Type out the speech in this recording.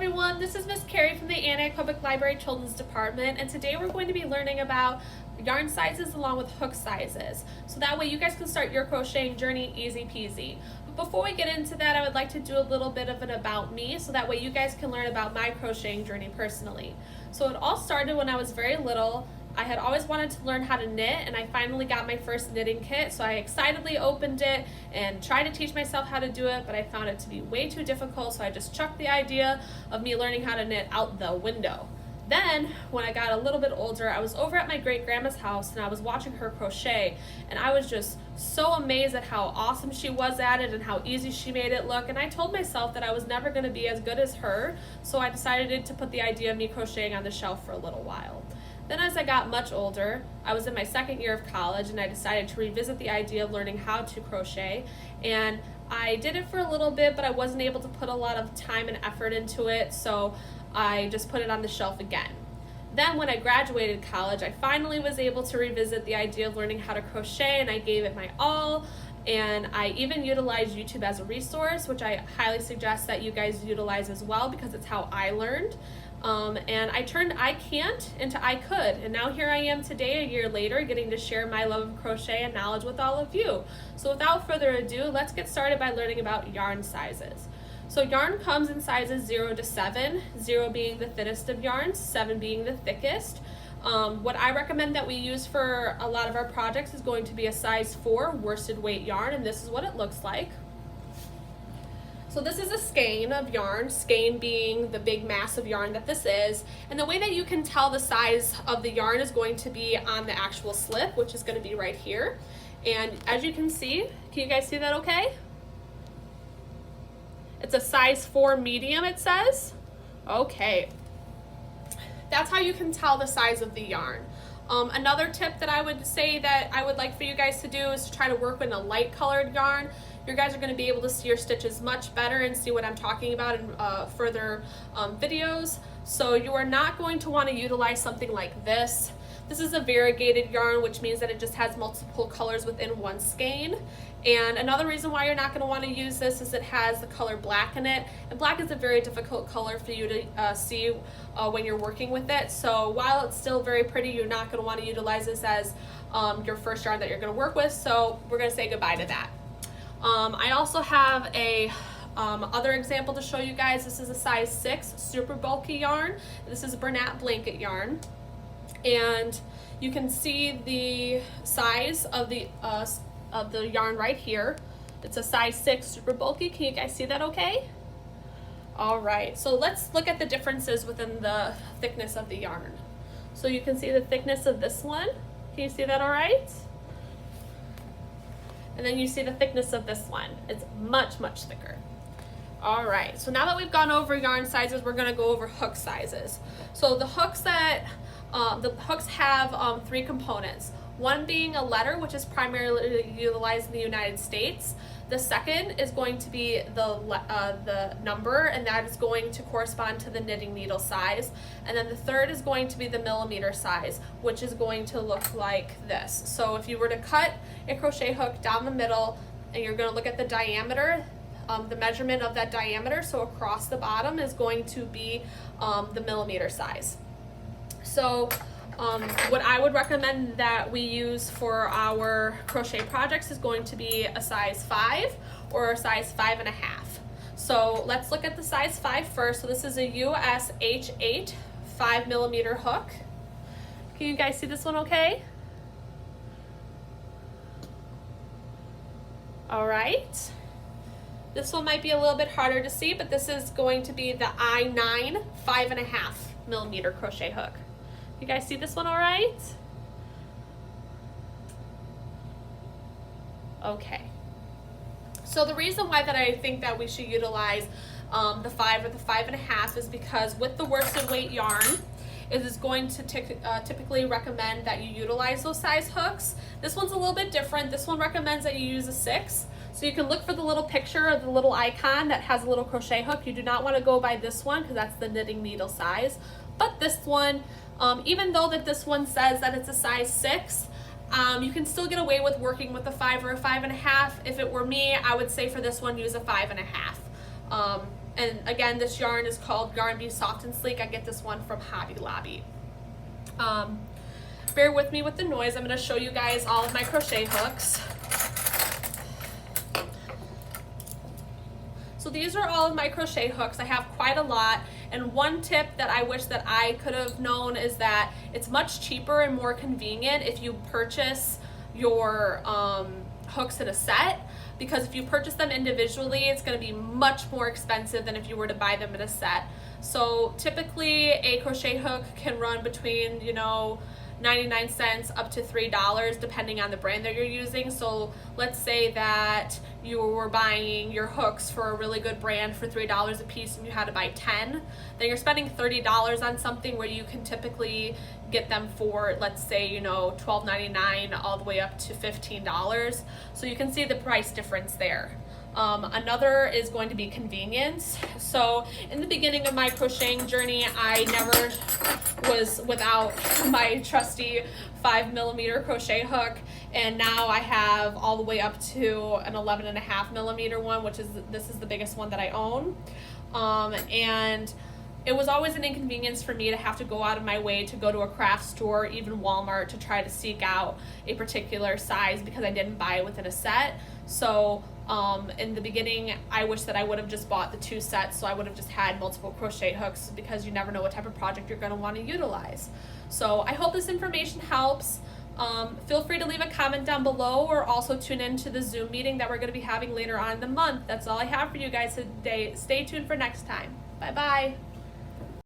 everyone, this is Miss Keri from the Antioch Public Library Children's Department, and today we're going to be learning about yarn sizes along with hook sizes, so that way you guys can start your crocheting journey easy peasy. But before we get into that, I would like to do a little bit of an about me, so that way you guys can learn about my crocheting journey personally. So it all started when I was very little. I had always wanted to learn how to knit, and I finally got my first knitting kit, so I excitedly opened it and tried to teach myself how to do it, but I found it to be way too difficult, so I just chucked the idea of me learning how to knit out the window. Then, when I got a little bit older, I was over at my great-grandma's house and I was watching her crochet, and I was just so amazed at how awesome she was at it and how easy she made it look, and I told myself that I was never going to be as good as her, so I decided to put the idea of me crocheting on the shelf for a little while. Then as I got much older, I was in my second year of college and I decided to revisit the idea of learning how to crochet, and I did it for a little bit, but I wasn't able to put a lot of time and effort into it, so I just put it on the shelf again. Then when I graduated college, I finally was able to revisit the idea of learning how to crochet, and I gave it my all, and I even utilized YouTube as a resource, which I highly suggest that you guys utilize as well because it's how I learned. And I turned I can't into I could, and now here I am today, a year later, getting to share my love of crochet and knowledge with all of you. So without further ado, let's get started by learning about yarn sizes. So yarn comes in sizes 0 to 7, 0 being the thinnest of yarns, 7 being the thickest. What I recommend that we use for a lot of our projects is going to be a size 4 worsted weight yarn, and this is what it looks like. So this is a skein of yarn, skein being the big mass of yarn that this is, and the way that you can tell the size of the yarn is going to be on the actual slip, which is going to be right here. And as you can you guys see that okay? It's a size 4 medium, it says. Okay. That's how you can tell the size of the yarn. Another tip that I would say that I would like for you guys to do is to try to work with a light colored yarn. You guys are going to be able to see your stitches much better and see what I'm talking about in further videos. So you are not going to want to utilize something like this. This is a variegated yarn, which means that it just has multiple colors within one skein. And another reason why you're not going to want to use this is it has the color black in it, and black is a very difficult color for you to see when you're working with it. So while it's still very pretty, you're not going to want to utilize this as your first yarn that you're going to work with, so we're going to say goodbye to that. I also have a other example to show you guys. This is a size 6 super bulky yarn. This is a Bernat blanket yarn, and you can see the size of the yarn right here. It's a size 6 super bulky. Can you guys see that okay? All right, so let's look at the differences within the thickness of the yarn. So you can see the thickness of this one. Can you see that all right? And then you see the thickness of this one. It's much, much thicker. All right, so now that we've gone over yarn sizes, we're gonna go over hook sizes. So the hooks have 3 components. One being a letter, which is primarily utilized in the United States. The second is going to be the number, and that is going to correspond to the knitting needle size. And then the third is going to be the millimeter size, which is going to look like this. So if you were to cut a crochet hook down the middle, and you're going to look at the diameter, the measurement of that diameter, so across the bottom is going to be the millimeter size. So what I would recommend that we use for our crochet projects is going to be a size 5 or a size 5.5. So let's look at the size 5 first. So this is a US H8 5mm hook. Can you guys see this one okay? All right. This one might be a little bit harder to see, but this is going to be the I9 5.5mm crochet hook. You guys see this one all right? Okay. So the reason why that I think that we should utilize the 5 or the 5.5 is because with the worsted weight yarn, it is going to typically recommend that you utilize those size hooks. This one's a little bit different. This one recommends that you use a 6. So you can look for the little picture or the little icon that has a little crochet hook. You do not want to go by this one because that's the knitting needle size. But this one, even though that this one says that it's a size 6, you can still get away with working with a 5 or a 5.5. If it were me, I would say for this one use a 5.5. And again, this yarn is called Yarn Bee Soft and Sleek. I get this one from Hobby Lobby. Bear with me with the noise. I'm going to show you guys all of my crochet hooks. So these are all of my crochet hooks. I have quite a lot, and one tip that I wish that I could have known is that it's much cheaper and more convenient if you purchase your hooks in a set, because if you purchase them individually, it's going to be much more expensive than if you were to buy them in a set. So typically a crochet hook can run between, 99 cents up to $3 depending on the brand that you're using. So let's say that you were buying your hooks for a really good brand for $3 a piece and you had to buy 10, then you're spending $30 on something where you can typically get them for, let's say, $12.99 all the way up to $15. So you can see the price difference there. Another is going to be convenience. So in the beginning of my crocheting journey, I never was without my trusty 5mm crochet hook, and now I have all the way up to an 11.5mm one, which is this is the biggest one that I own. And it was always an inconvenience for me to have to go out of my way to go to a craft store, even Walmart, to try to seek out a particular size because I didn't buy it within a set. So in the beginning, I wish that I would have just bought the 2 sets, so I would have just had multiple crochet hooks, because you never know what type of project you're going to want to utilize. So I hope this information helps. Feel free to leave a comment down below, or also tune in to the Zoom meeting that we're going to be having later on in the month. That's all I have for you guys today. Stay tuned for next time. Bye-bye.